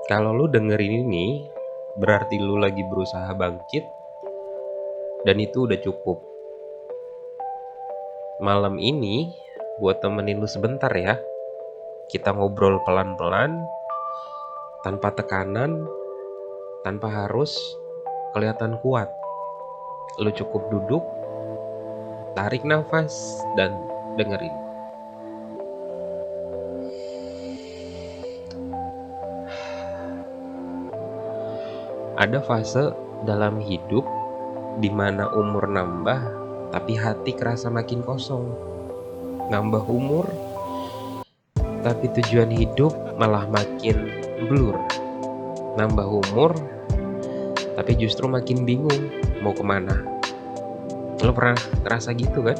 Kalau lu dengerin ini, berarti lu lagi berusaha bangkit, dan itu udah cukup. Malam ini, buat temenin lu sebentar ya. Kita ngobrol pelan-pelan, tanpa tekanan, tanpa harus kelihatan kuat. Lu cukup duduk, tarik nafas, dan dengerin. Ada fase dalam hidup di mana umur nambah, tapi hati kerasa makin kosong. Nambah umur, tapi tujuan hidup malah makin blur. Nambah umur, tapi justru makin bingung mau kemana. Lo pernah ngerasa gitu kan?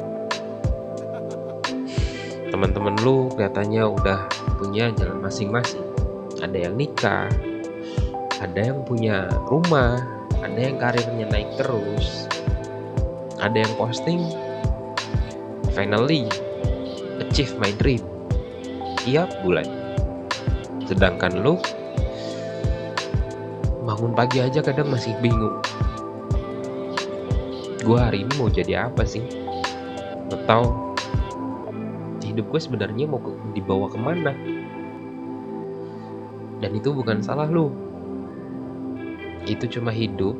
Teman-teman lu kelihatannya udah punya jalan masing-masing. Ada yang nikah, ada yang punya rumah, ada yang karirnya naik terus, ada yang posting finally achieve my dream tiap bulan. Sedangkan lu bangun pagi aja kadang masih bingung, gue hari ini mau jadi apa sih? Atau hidup gue sebenarnya mau dibawa kemana? Dan itu bukan salah lu, itu cuma hidup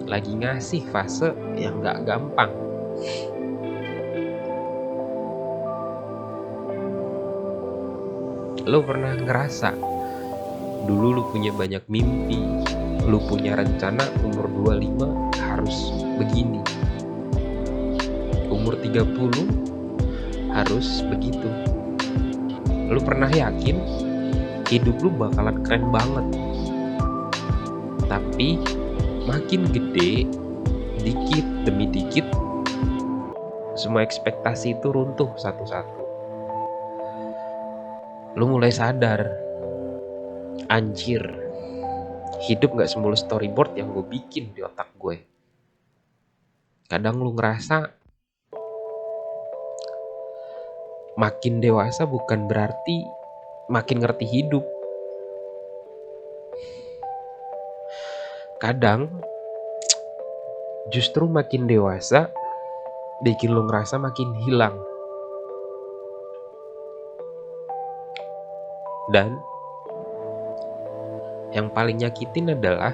lagi ngasih fase yang gak gampang. Lu pernah ngerasa dulu lu punya banyak mimpi, lu punya rencana umur 25 harus begini, umur 30 harus begitu. Lu pernah yakin hidup lu bakalan keren banget, tapi makin gede, dikit demi dikit, semua ekspektasi itu runtuh satu-satu. Lu mulai sadar, anjir, hidup gak semulus storyboard yang gue bikin di otak gue. Kadang lu ngerasa makin dewasa bukan berarti makin ngerti hidup. Kadang justru makin dewasa bikin lu ngerasa makin hilang. Dan yang paling nyakitin adalah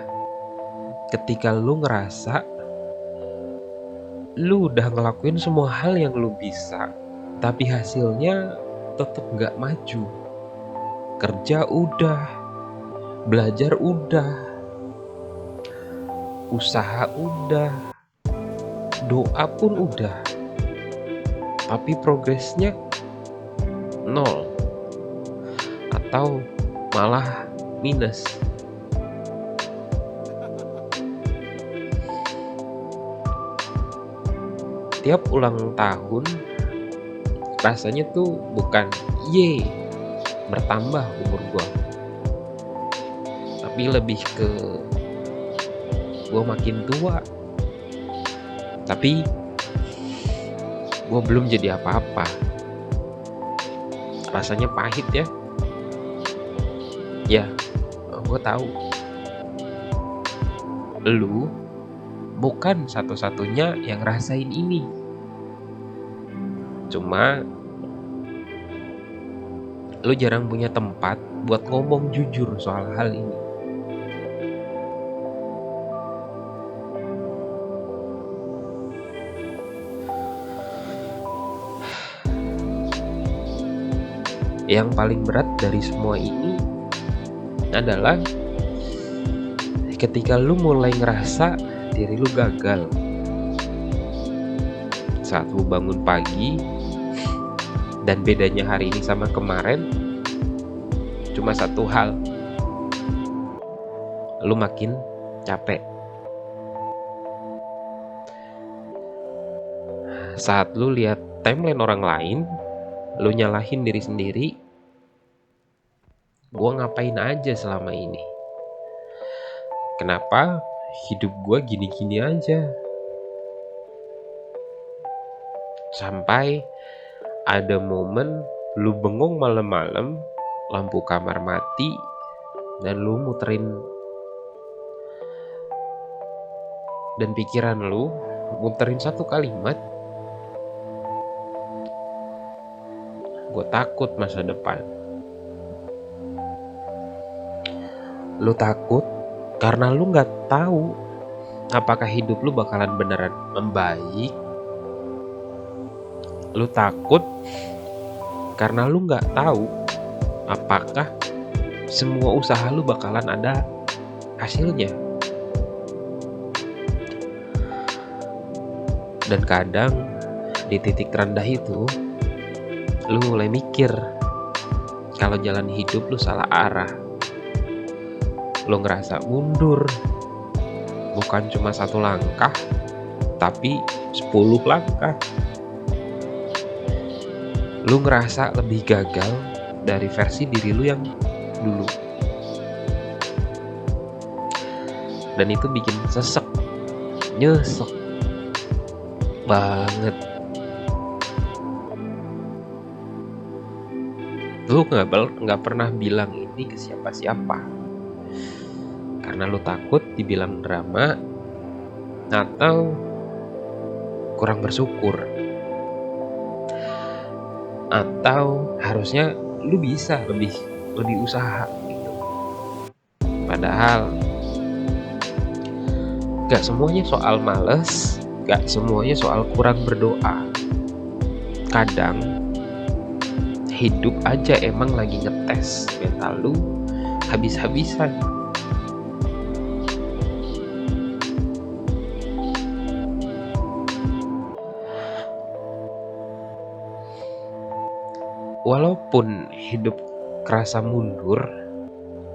ketika lu ngerasa lu udah ngelakuin semua hal yang lu bisa, tapi hasilnya tetap gak maju. Kerja udah, belajar udah, usaha udah, doa pun udah, tapi progresnya nol atau malah minus. Tiap ulang tahun rasanya tuh bukan ye bertambah umur gua, tapi lebih ke gua makin tua, tapi gua belum jadi apa-apa. Rasanya pahit ya. Ya, gue tahu lu bukan satu-satunya yang rasain ini. Cuma lu jarang punya tempat buat ngomong jujur soal hal ini. Yang paling berat dari semua ini adalah ketika lu mulai ngerasa diri lu gagal. Saat lu bangun pagi, dan bedanya hari ini sama kemarin cuma satu hal, lu makin capek. Saat lu lihat timeline orang lain, lu nyalahin diri sendiri, gua ngapain aja selama ini? Kenapa hidup gua gini-gini aja? Sampai ada momen lu bengong malam-malam, lampu kamar mati, dan lu muterin, dan pikiran lu muterin satu kalimat, gue takut masa depan. Lu takut karena lu nggak tahu apakah hidup lu bakalan beneran membaik. Lu takut karena lu nggak tahu apakah semua usaha lu bakalan ada hasilnya. Dan kadang di titik terendah itu lu mulai mikir kalau jalan hidup lu salah arah. Lu ngerasa mundur, bukan cuma 1 langkah, tapi 10 langkah. Lu ngerasa lebih gagal dari versi diri lu yang dulu. Dan itu bikin sesek, nyesek banget. Lu nggak pernah bilang ini ke siapa-siapa karena lu takut dibilang drama atau kurang bersyukur, atau harusnya lu bisa lebih usaha gitu. Padahal gak semuanya soal males, gak semuanya soal kurang berdoa. Kadang hidup aja emang lagi ngetes mental lu habis-habisan. Walaupun hidup kerasa mundur,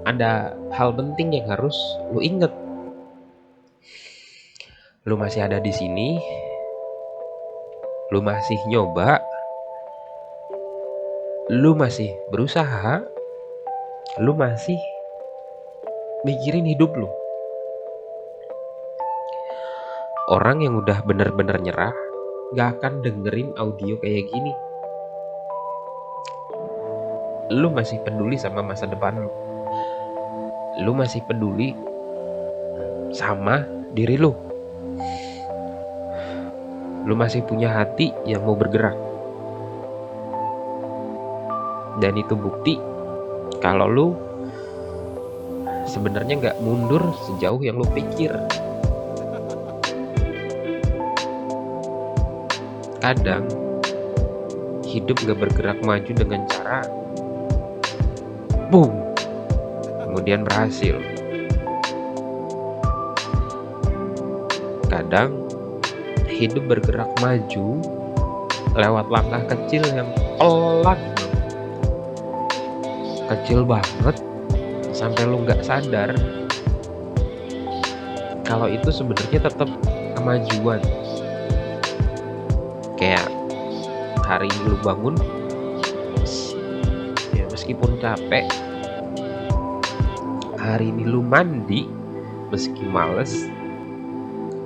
ada hal penting yang harus lu inget. Lu masih ada di sini, lu masih nyoba, lu masih berusaha, lu masih mikirin hidup lu. Orang yang udah bener-bener nyerah gak akan dengerin audio kayak gini. Lu masih peduli sama masa depan lu. Lu masih peduli sama diri lu. Lu masih punya hati yang mau bergerak. Dan itu bukti kalau lu sebenarnya gak mundur sejauh yang lu pikir. Kadang hidup gak bergerak maju dengan cara boom, kemudian berhasil. Kadang hidup bergerak maju lewat langkah kecil yang pelan, kecil banget, sampai lu gak sadar kalau itu sebenarnya tetap kemajuan. Kayak hari ini lu bangun, ya meskipun capek. Hari ini lu mandi meski males.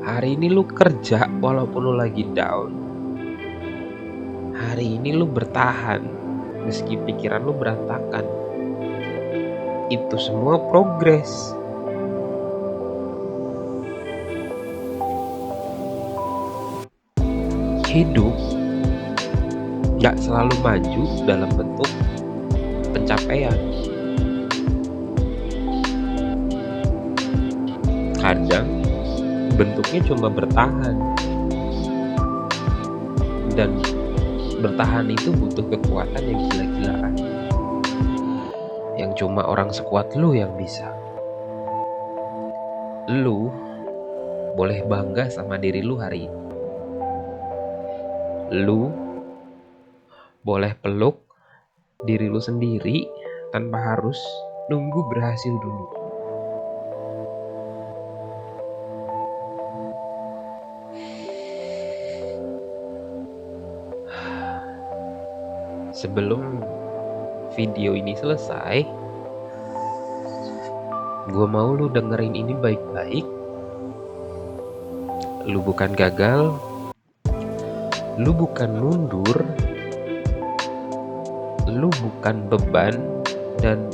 Hari ini lu kerja walaupun lu lagi down. Hari ini lu bertahan meski pikiran lu berantakan. Itu semua progres. Hidup gak selalu maju dalam bentuk pencapaian. Kadang bentuknya cuma bertahan. Dan bertahan itu butuh kekuatan yang gila-gilaan, yang cuma orang sekuat lu yang bisa. Lu boleh bangga sama diri lu hari ini. Lu boleh peluk diri lu sendiri tanpa harus nunggu berhasil dulu. Sebelum video ini selesai, gue mau lu dengerin ini baik-baik. Lu bukan gagal, lu bukan mundur, lu bukan beban, dan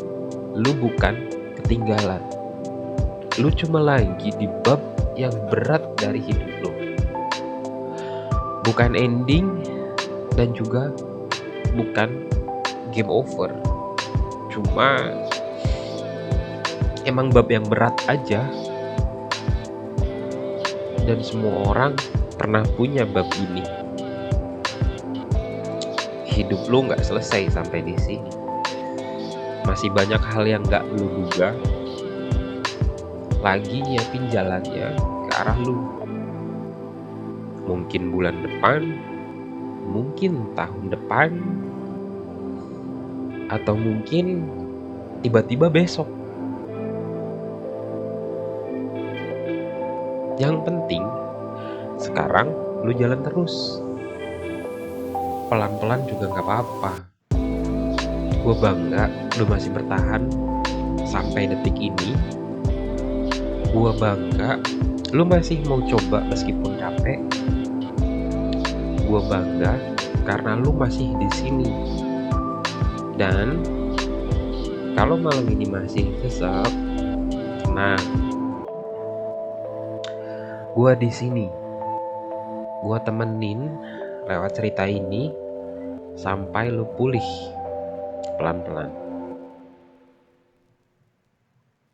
lu bukan ketinggalan. Lu cuma lagi di bab yang berat dari hidup lu. Bukan ending dan juga bukan game over. Cuma emang bab yang berat aja. Dan semua orang pernah punya bab ini. Hidup lu gak selesai sampai di sini. Masih banyak hal yang gak lu duga lagi nyiapin jalannya ke arah lu. Mungkin bulan depan, mungkin tahun depan, atau mungkin tiba-tiba besok. Yang penting sekarang lu jalan terus. Pelan-pelan juga gak apa-apa. Gue bangga lu masih bertahan sampai detik ini. Gue bangga lu masih mau coba meskipun capek. Gue bangga karena lu masih di sini. Dan kalau malam ini masih sesek, tenang. Gue di sini. Gue temenin lewat cerita ini sampai lu pulih pelan-pelan.